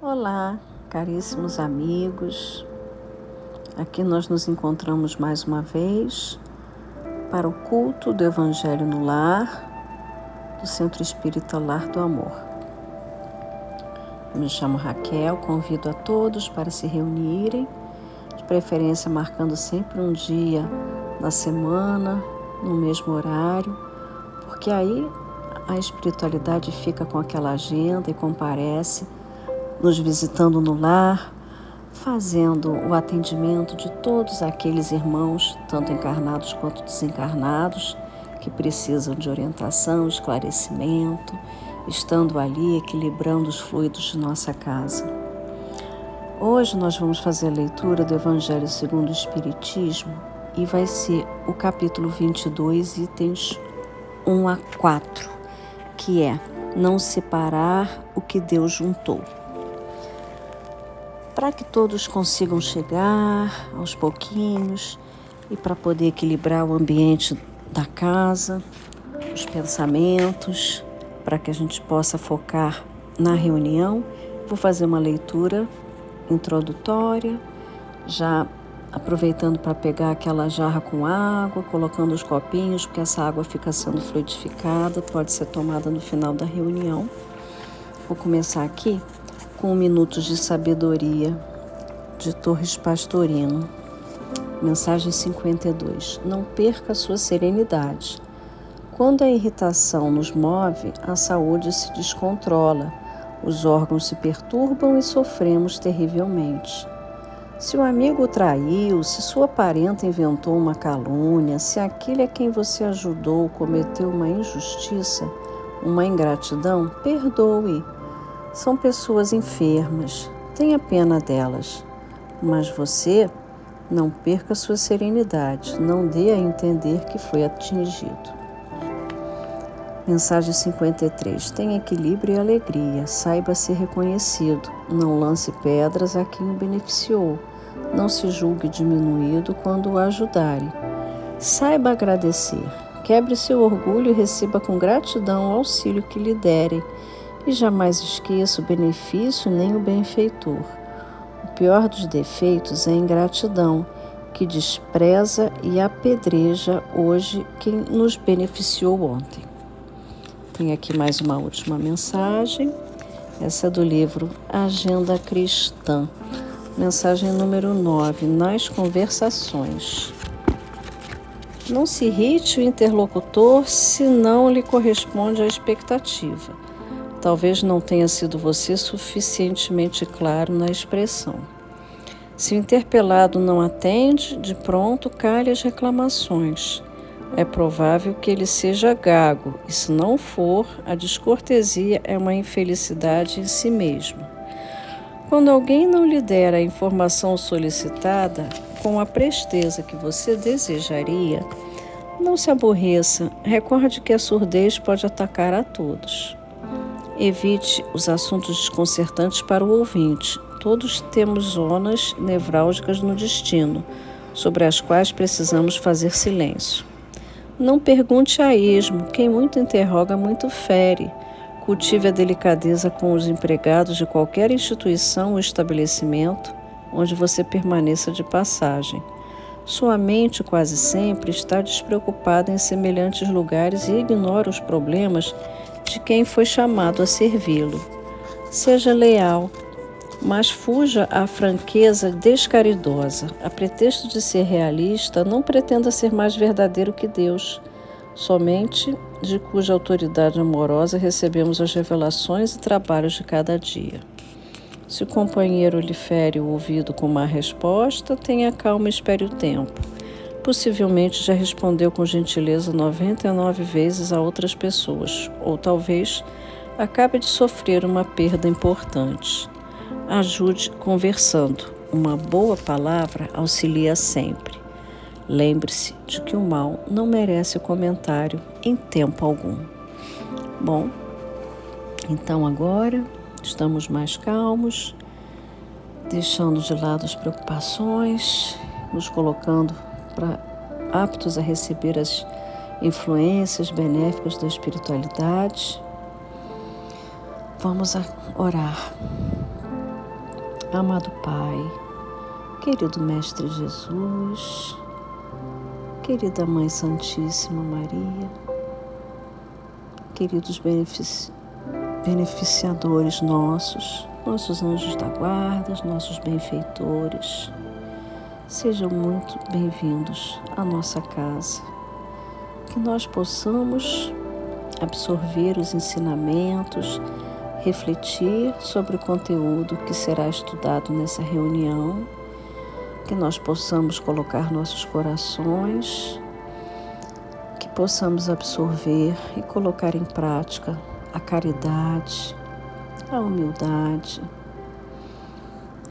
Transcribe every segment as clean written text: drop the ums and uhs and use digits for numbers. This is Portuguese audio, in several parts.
Olá, caríssimos amigos. Aqui nós nos encontramos mais uma vez para o culto do Evangelho no Lar, do Centro Espírita Lar do Amor. Eu me chamo Raquel, convido a todos para se reunirem, de preferência marcando sempre um dia na semana, no mesmo horário, porque aí a espiritualidade fica com aquela agenda e comparece, nos visitando no lar, fazendo o atendimento de todos aqueles irmãos, tanto encarnados quanto desencarnados, que precisam de orientação, esclarecimento, estando ali equilibrando os fluidos de nossa casa. Hoje nós vamos fazer a leitura do Evangelho segundo o Espiritismo e vai ser o capítulo 22, itens 1 a 4, que é não separar o que Deus juntou. Para que todos consigam chegar aos pouquinhos e para poder equilibrar o ambiente da casa, os pensamentos, para que a gente possa focar na reunião, vou fazer uma leitura introdutória, já aproveitando para pegar aquela jarra com água, colocando os copinhos, porque essa água fica sendo fluidificada, pode ser tomada no final da reunião. Vou começar aqui com Minutos de Sabedoria, de Torres Pastorino. Mensagem 52. Não perca a sua serenidade. Quando a irritação nos move, a saúde se descontrola, os órgãos se perturbam e sofremos terrivelmente. Se o amigo o traiu, se sua parenta inventou uma calúnia, se aquele a quem você ajudou cometeu uma injustiça, uma ingratidão, perdoe. São pessoas enfermas, tenha pena delas, mas você não perca sua serenidade, não dê a entender que foi atingido. Mensagem 53. Tenha equilíbrio e alegria, saiba ser reconhecido, não lance pedras a quem o beneficiou, não se julgue diminuído quando o ajudarem. Saiba agradecer, quebre seu orgulho e receba com gratidão o auxílio que lhe derem, e jamais esqueça o benefício nem o benfeitor. O pior dos defeitos é a ingratidão, que despreza e apedreja hoje quem nos beneficiou ontem. Tem aqui mais uma última mensagem, essa é do livro Agenda Cristã, mensagem número 9, nas conversações. Não se irrite o interlocutor se não lhe corresponde à expectativa. Talvez não tenha sido você suficientemente claro na expressão. Se o interpelado não atende, de pronto cale as reclamações. É provável que ele seja gago, e se não for, a descortesia é uma infelicidade em si mesmo. Quando alguém não lhe der a informação solicitada com a presteza que você desejaria, não se aborreça, recorde que a surdez pode atacar a todos. Evite os assuntos desconcertantes para o ouvinte. Todos temos zonas nevrálgicas no destino, sobre as quais precisamos fazer silêncio. Não pergunte a esmo, quem muito interroga, muito fere. Cultive a delicadeza com os empregados de qualquer instituição ou estabelecimento onde você permaneça de passagem. Sua mente quase sempre está despreocupada em semelhantes lugares e ignora os problemas de quem foi chamado a servi-lo. Seja leal, mas fuja à franqueza descaridosa. A pretexto de ser realista, não pretenda ser mais verdadeiro que Deus, somente de cuja autoridade amorosa recebemos as revelações e trabalhos de cada dia. Se o companheiro lhe fere o ouvido com má resposta, tenha calma e espere o tempo. Possivelmente já respondeu com gentileza 99 vezes a outras pessoas, ou talvez acabe de sofrer uma perda importante. Ajude conversando. Uma boa palavra auxilia sempre. Lembre-se de que o mal não merece comentário em tempo algum. Bom, então agora estamos mais calmos, deixando de lado as preocupações, nos colocando aptos a receber as influências benéficas da espiritualidade. Vamos orar. Amado Pai, querido Mestre Jesus, querida Mãe Santíssima Maria, queridos beneficiadores nossos anjos da guarda, nossos benfeitores, sejam muito bem-vindos à nossa casa. Que nós possamos absorver os ensinamentos, refletir sobre o conteúdo que será estudado nessa reunião, que nós possamos colocar nossos corações, que possamos absorver e colocar em prática a caridade, a humildade,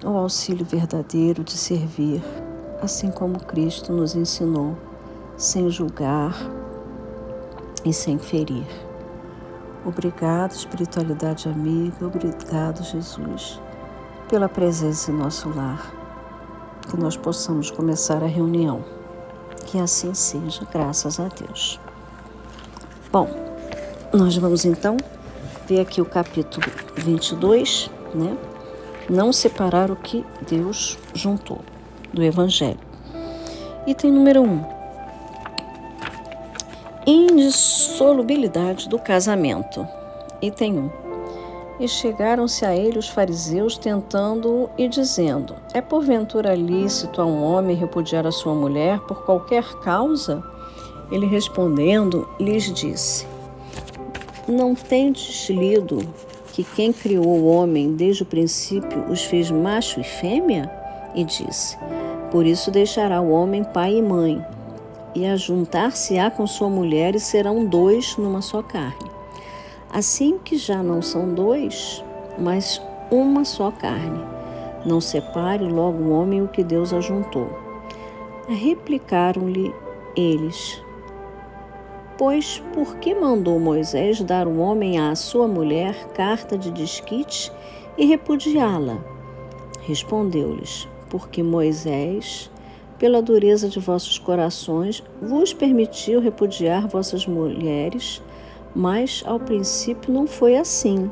o auxílio verdadeiro de servir, assim como Cristo nos ensinou, sem julgar e sem ferir. Obrigado, espiritualidade amiga, obrigado, Jesus, pela presença em nosso lar. Que nós possamos começar a reunião. Que assim seja, graças a Deus. Bom, nós vamos então ver aqui o capítulo 22, né? Não separar o que Deus juntou, do Evangelho. Item número 1. Indissolubilidade do casamento. Item 1. E chegaram-se a ele os fariseus tentando-o e dizendo: é porventura lícito a um homem repudiar a sua mulher por qualquer causa? Ele respondendo, lhes disse: não tendes lido que quem criou o homem desde o princípio os fez macho e fêmea? E disse: por isso deixará o homem pai e mãe, e ajuntar-se-á com sua mulher, e serão dois numa só carne. Assim que já não são dois, mas uma só carne. Não separe logo o homem o que Deus ajuntou. Replicaram-lhe eles: pois por que mandou Moisés dar o homem à sua mulher carta de desquite e repudiá-la? Respondeu-lhes: porque Moisés, pela dureza de vossos corações, vos permitiu repudiar vossas mulheres, mas ao princípio não foi assim.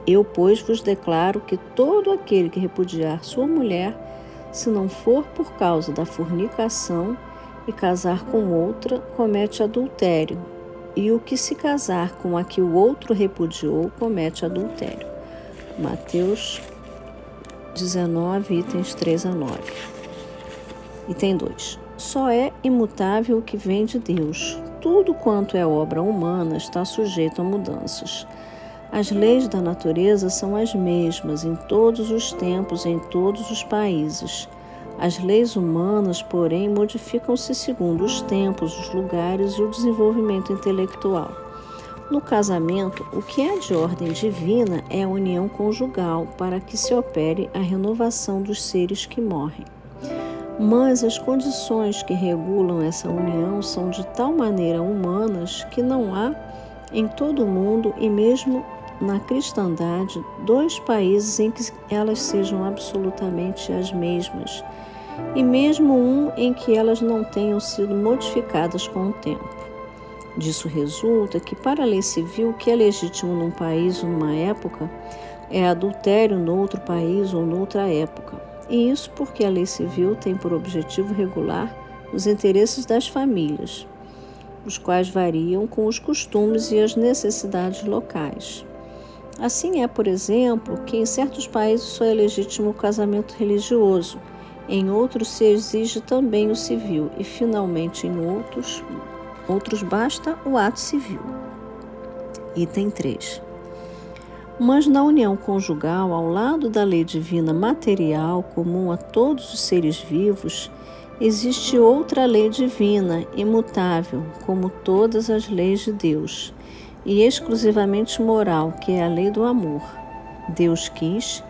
Eu, pois, vos declaro que todo aquele que repudiar sua mulher, se não for por causa da fornicação e casar com outra, comete adultério, e o que se casar com a que o outro repudiou, comete adultério. Mateus 19, itens 3 a 9. Item 2. Só é imutável o que vem de Deus. Tudo quanto é obra humana está sujeito a mudanças. As leis da natureza são as mesmas em todos os tempos e em todos os países. As leis humanas, porém, modificam-se segundo os tempos, os lugares e o desenvolvimento intelectual. No casamento, o que é de ordem divina é a união conjugal, para que se opere a renovação dos seres que morrem. Mas as condições que regulam essa união são de tal maneira humanas que não há em todo o mundo e mesmo na cristandade dois países em que elas sejam absolutamente as mesmas, e mesmo um em que elas não tenham sido modificadas com o tempo. Disso resulta que para a lei civil o que é legítimo num país ou numa época é adultério noutro país ou noutra época. E isso porque a lei civil tem por objetivo regular os interesses das famílias, os quais variam com os costumes e as necessidades locais. Assim é, por exemplo, que em certos países só é legítimo o casamento religioso, em outros se exige também o civil e, finalmente, em outros basta o ato civil. Item 3. Mas na união conjugal, ao lado da lei divina material comum a todos os seres vivos, existe outra lei divina, imutável, como todas as leis de Deus, e exclusivamente moral, que é a lei do amor. Deus quis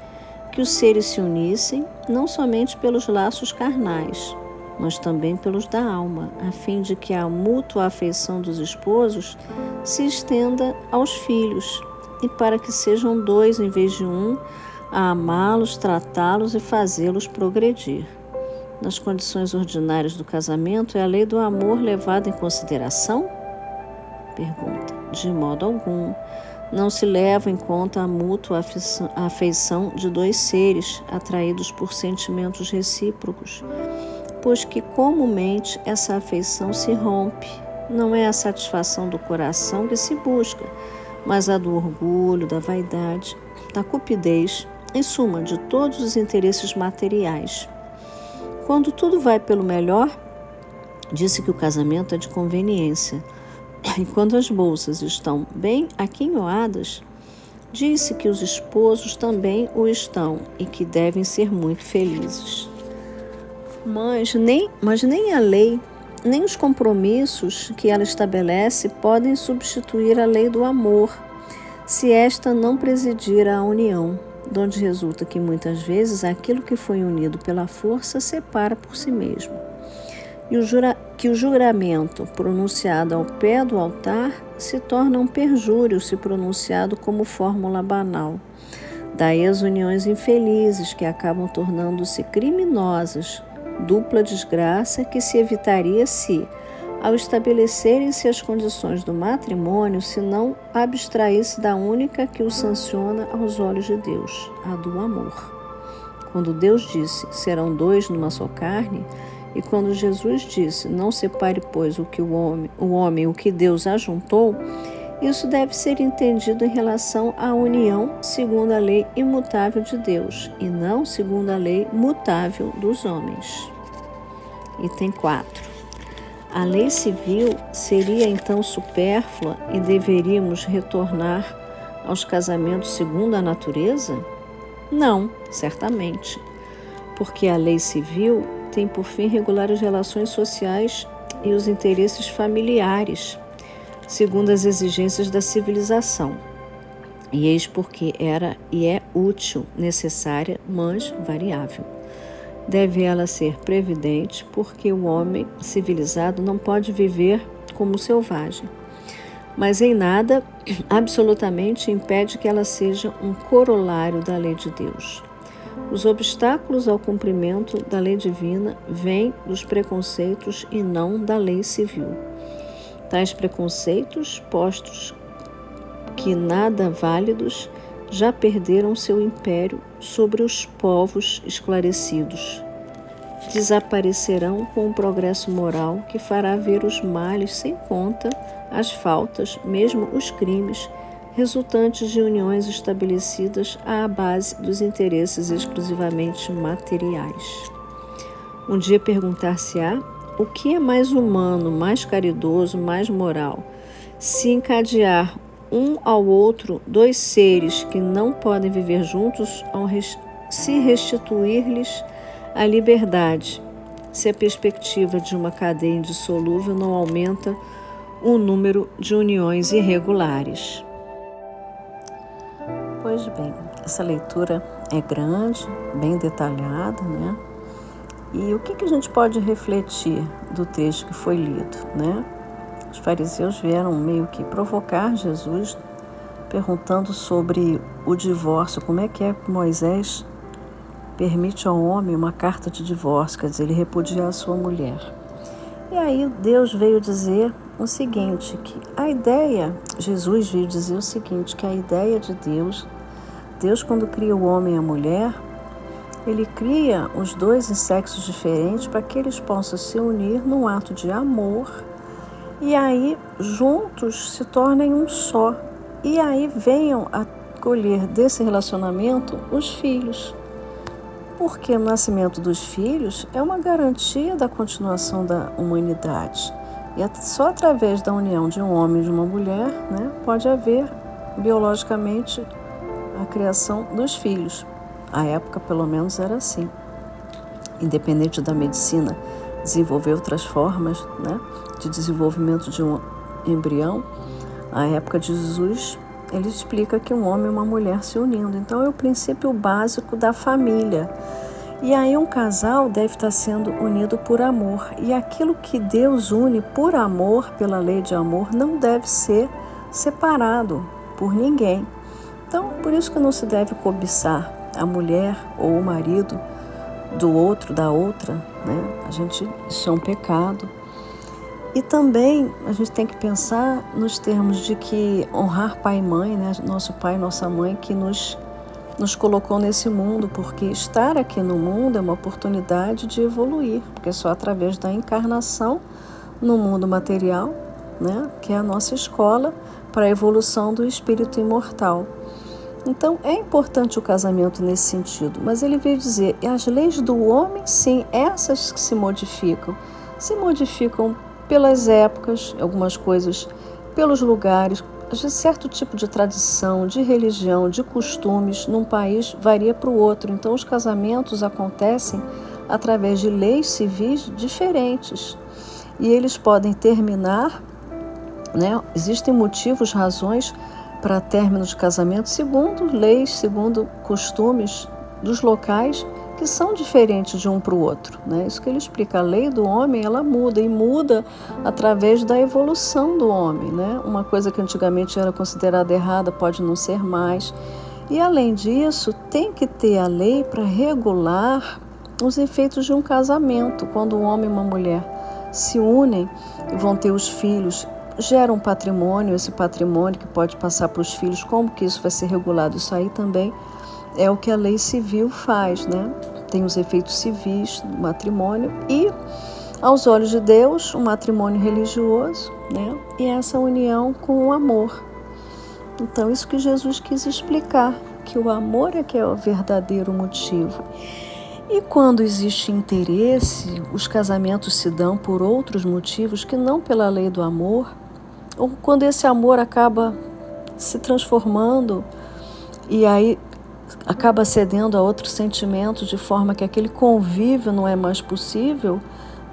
que os seres se unissem, não somente pelos laços carnais, mas também pelos da alma, a fim de que a mútua afeição dos esposos se estenda aos filhos, e para que sejam dois em vez de um, a amá-los, tratá-los e fazê-los progredir. Nas condições ordinárias do casamento, é a lei do amor levada em consideração? Pergunta. De modo algum. Não se leva em conta a mútua afeição de dois seres atraídos por sentimentos recíprocos, pois que comumente essa afeição se rompe. Não é a satisfação do coração que se busca, mas a do orgulho, da vaidade, da cupidez, em suma, de todos os interesses materiais. Quando tudo vai pelo melhor, disse que o casamento é de conveniência. E quando as bolsas estão bem aquinhoadas, disse que os esposos também o estão e que devem ser muito felizes. Mas nem a lei, nem os compromissos que ela estabelece podem substituir a lei do amor, se esta não presidir à união, donde resulta que muitas vezes aquilo que foi unido pela força separa por si mesmo. E que o juramento pronunciado ao pé do altar se torna um perjúrio se pronunciado como fórmula banal. Daí as uniões infelizes que acabam tornando-se criminosas, dupla desgraça que se evitaria se, ao estabelecerem-se as condições do matrimônio, se não abstraísse da única que o sanciona aos olhos de Deus, a do amor. Quando Deus disse, serão dois numa só carne, e quando Jesus disse, não separe, pois, o homem o que Deus ajuntou, isso deve ser entendido em relação à união segundo a lei imutável de Deus, e não segundo a lei mutável dos homens. Item 4. A lei civil seria então supérflua e deveríamos retornar aos casamentos segundo a natureza? Não, certamente, porque a lei civil tem por fim regular as relações sociais e os interesses familiares, segundo as exigências da civilização. E eis porque era e é útil, necessária, mas variável. Deve ela ser previdente, porque o homem civilizado não pode viver como selvagem. Mas em nada, absolutamente, impede que ela seja um corolário da lei de Deus. Os obstáculos ao cumprimento da lei divina vêm dos preconceitos e não da lei civil. Tais preconceitos, postos que nada válidos, já perderam seu império sobre os povos esclarecidos. Desaparecerão com o progresso moral que fará ver os males sem conta, as faltas, mesmo os crimes, resultantes de uniões estabelecidas à base dos interesses exclusivamente materiais. Um dia perguntar-se-á o que é mais humano, mais caridoso, mais moral, se encadear um ao outro dois seres que não podem viver juntos, se restituir-lhes a liberdade, se a perspectiva de uma cadeia indissolúvel não aumenta o número de uniões irregulares. Pois bem, essa leitura é grande, bem detalhada, né? E o que a gente pode refletir do texto que foi lido, né? Os fariseus vieram meio que provocar Jesus, perguntando sobre o divórcio, como é que Moisés permite ao homem uma carta de divórcio, quer dizer, ele repudiar a sua mulher. E aí Deus veio dizer o seguinte, Jesus veio dizer o seguinte, que a ideia de Deus quando cria o homem e a mulher, ele cria os dois em sexos diferentes para que eles possam se unir num ato de amor e aí juntos se tornem um só. E aí venham a colher desse relacionamento os filhos. Porque o nascimento dos filhos é uma garantia da continuação da humanidade. E só através da união de um homem e de uma mulher, né, pode haver biologicamente a criação dos filhos. À época, pelo menos, era assim. Independente da medicina desenvolver outras formas, né, de desenvolvimento de um embrião, à época de Jesus, ele explica que um homem e uma mulher se unindo. Então, é o princípio básico da família. E aí um casal deve estar sendo unido por amor. E aquilo que Deus une por amor, pela lei de amor, não deve ser separado por ninguém. Então, por isso que não se deve cobiçar a mulher ou o marido do outro, da outra, né? Isso é um pecado. E também a gente tem que pensar nos termos de que honrar pai e mãe, né? Nosso pai e nossa mãe que nos colocou nesse mundo, porque estar aqui no mundo é uma oportunidade de evoluir, porque é só através da encarnação no mundo material, né? Que é a nossa escola para a evolução do espírito imortal. Então é importante o casamento nesse sentido, mas ele veio dizer, as leis do homem, sim, essas que se modificam pelas épocas, algumas coisas pelos lugares, de certo tipo de tradição, de religião, de costumes, num país varia para o outro. Então os casamentos acontecem através de leis civis diferentes e eles podem terminar, né? Existem motivos, razões para término de casamento segundo leis, segundo costumes dos locais que são diferentes de um para o outro, né? Isso que ele explica. A lei do homem, ela muda e muda através da evolução do homem, né? Uma coisa que antigamente era considerada errada pode não ser mais. E além disso, tem que ter a lei para regular os efeitos de um casamento. Quando um homem e uma mulher se unem e vão ter os filhos, gera um patrimônio, esse patrimônio que pode passar para os filhos, como que isso vai ser regulado? Isso aí também é o que a lei civil faz, né? Tem os efeitos civis do matrimônio e, aos olhos de Deus, um matrimônio religioso, né? E essa união com o amor. Então, isso que Jesus quis explicar, que o amor é que é o verdadeiro motivo. E quando existe interesse, os casamentos se dão por outros motivos que não pela lei do amor, ou quando esse amor acaba se transformando e aí acaba cedendo a outros sentimentos de forma que aquele convívio não é mais possível,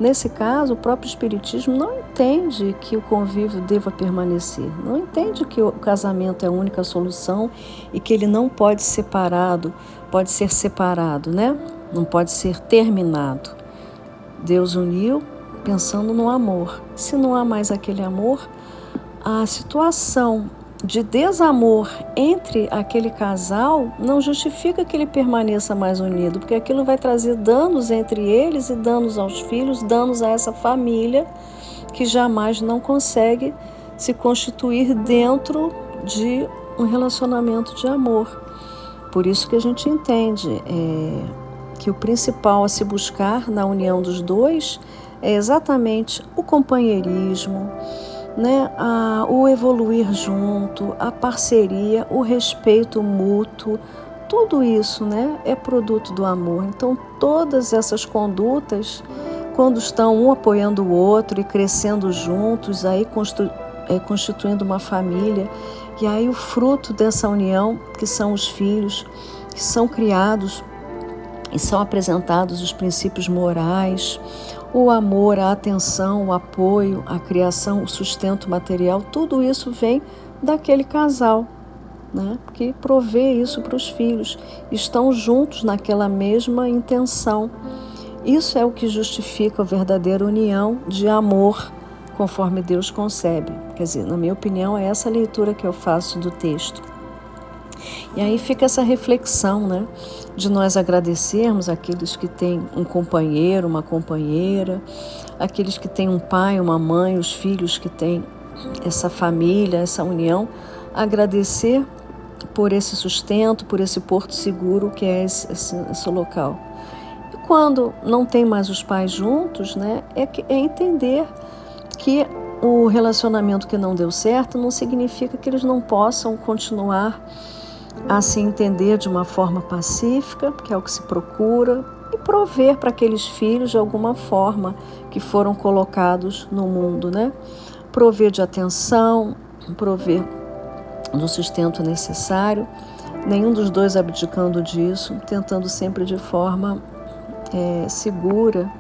nesse caso o próprio Espiritismo não entende que o convívio deva permanecer, não entende que o casamento é a única solução e que ele não pode ser separado, né? Não pode ser terminado. Deus uniu pensando no amor. Se não há mais aquele amor, a situação de desamor entre aquele casal não justifica que ele permaneça mais unido, porque aquilo vai trazer danos entre eles e danos aos filhos, danos a essa família que jamais não consegue se constituir dentro de um relacionamento de amor. Por isso que a gente entende que o principal a se buscar na união dos dois é exatamente o companheirismo, né? O evoluir junto, a parceria, o respeito mútuo, tudo isso, né, é produto do amor. Então, todas essas condutas, quando estão um apoiando o outro e crescendo juntos, aí constituindo uma família, e aí o fruto dessa união, que são os filhos, que são criados e são apresentados os princípios morais, o amor, a atenção, o apoio, a criação, o sustento material, tudo isso vem daquele casal, né, que provê isso para os filhos. Estão juntos naquela mesma intenção. Isso é o que justifica a verdadeira união de amor, conforme Deus concebe. Quer dizer, na minha opinião, é essa leitura que eu faço do texto. E aí fica essa reflexão, né, de nós agradecermos aqueles que têm um companheiro, uma companheira, aqueles que têm um pai, uma mãe, os filhos que têm essa família, essa união, agradecer por esse sustento, por esse porto seguro que é esse local. E quando não tem mais os pais juntos, né, é entender que o relacionamento que não deu certo não significa que eles não possam continuar a se entender de uma forma pacífica, que é o que se procura, e prover para aqueles filhos de alguma forma que foram colocados no mundo, né? Prover de atenção, prover do sustento necessário, nenhum dos dois abdicando disso, tentando sempre de forma segura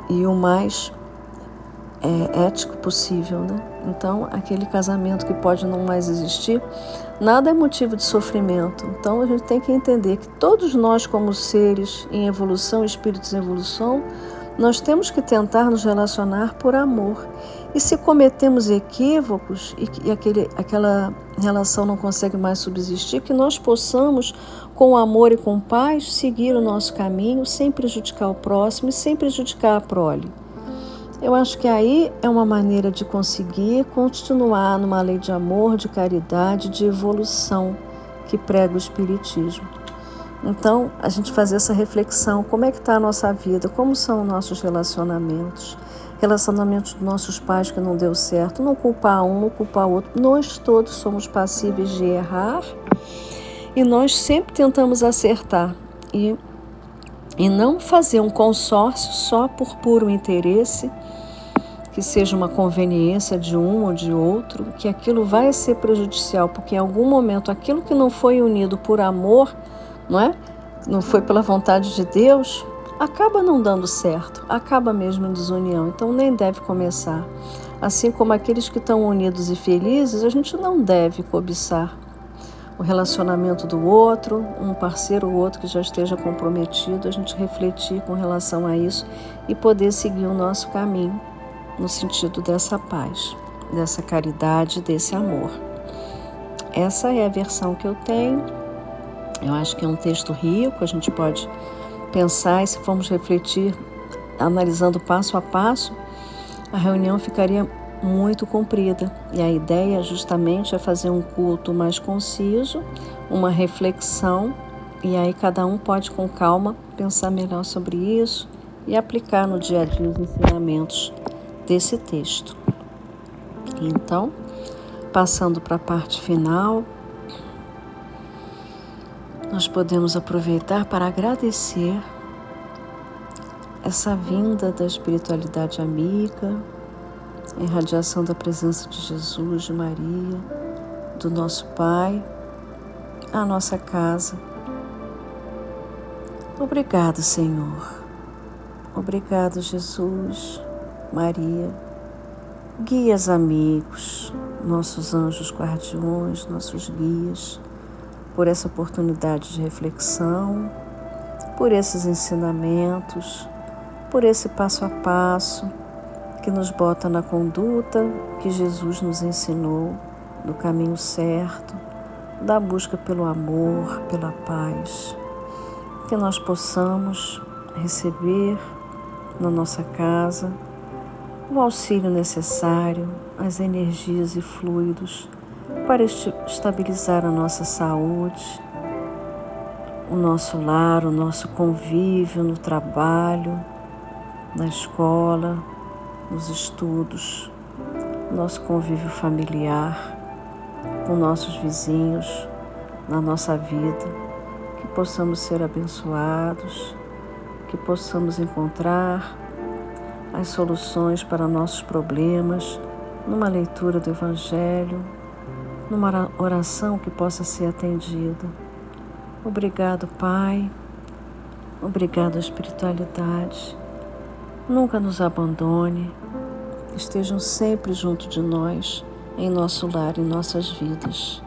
e o mais ético possível, né? Então, aquele casamento que pode não mais existir, nada é motivo de sofrimento. Então, a gente tem que entender que todos nós, como seres em evolução, espíritos em evolução, nós temos que tentar nos relacionar por amor. E se cometemos equívocos e aquela relação não consegue mais subsistir, que nós possamos, com amor e com paz, seguir o nosso caminho, sem prejudicar o próximo e sem prejudicar a prole. Eu acho que aí é uma maneira de conseguir continuar numa lei de amor, de caridade, de evolução que prega o Espiritismo. Então, a gente fazer essa reflexão, como é que está a nossa vida, como são os nossos relacionamentos dos nossos pais que não deu certo, não culpar um, não culpar o outro. Nós todos somos passíveis de errar e nós sempre tentamos acertar e não fazer um consórcio só por puro interesse, que seja uma conveniência de um ou de outro, que aquilo vai ser prejudicial, porque em algum momento aquilo que não foi unido por amor, não foi pela vontade de Deus, acaba não dando certo, acaba mesmo em desunião, então nem deve começar. Assim como aqueles que estão unidos e felizes, a gente não deve cobiçar o relacionamento do outro, um parceiro ou outro que já esteja comprometido, a gente refletir com relação a isso e poder seguir o nosso caminho no sentido dessa paz, dessa caridade, desse amor. Essa é a versão que eu tenho. Eu acho que é um texto rico, a gente pode pensar e se formos refletir, analisando passo a passo, a reunião ficaria muito comprida. E a ideia justamente é fazer um culto mais conciso, uma reflexão, e aí cada um pode com calma pensar melhor sobre isso e aplicar no dia a dia os ensinamentos desse texto. Então, passando para a parte final, nós podemos aproveitar para agradecer essa vinda da espiritualidade amiga, a irradiação da presença de Jesus, de Maria, do nosso Pai, à nossa casa. Obrigado, Senhor. Obrigado, Jesus, Maria. Guias amigos, nossos anjos guardiões, nossos guias, por essa oportunidade de reflexão, por esses ensinamentos, por esse passo a passo que nos bota na conduta que Jesus nos ensinou, do caminho certo, da busca pelo amor, pela paz. Que nós possamos receber na nossa casa o auxílio necessário, as energias e fluidos para estabilizar a nossa saúde, o nosso lar, o nosso convívio no trabalho, na escola, nos estudos, nosso convívio familiar, com nossos vizinhos, na nossa vida, que possamos ser abençoados, que possamos encontrar as soluções para nossos problemas numa leitura do Evangelho, numa oração que possa ser atendida. Obrigado, Pai. Obrigado, espiritualidade. Nunca nos abandone. Estejam sempre junto de nós, em nosso lar, em nossas vidas.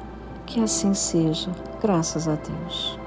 Que assim seja, graças a Deus.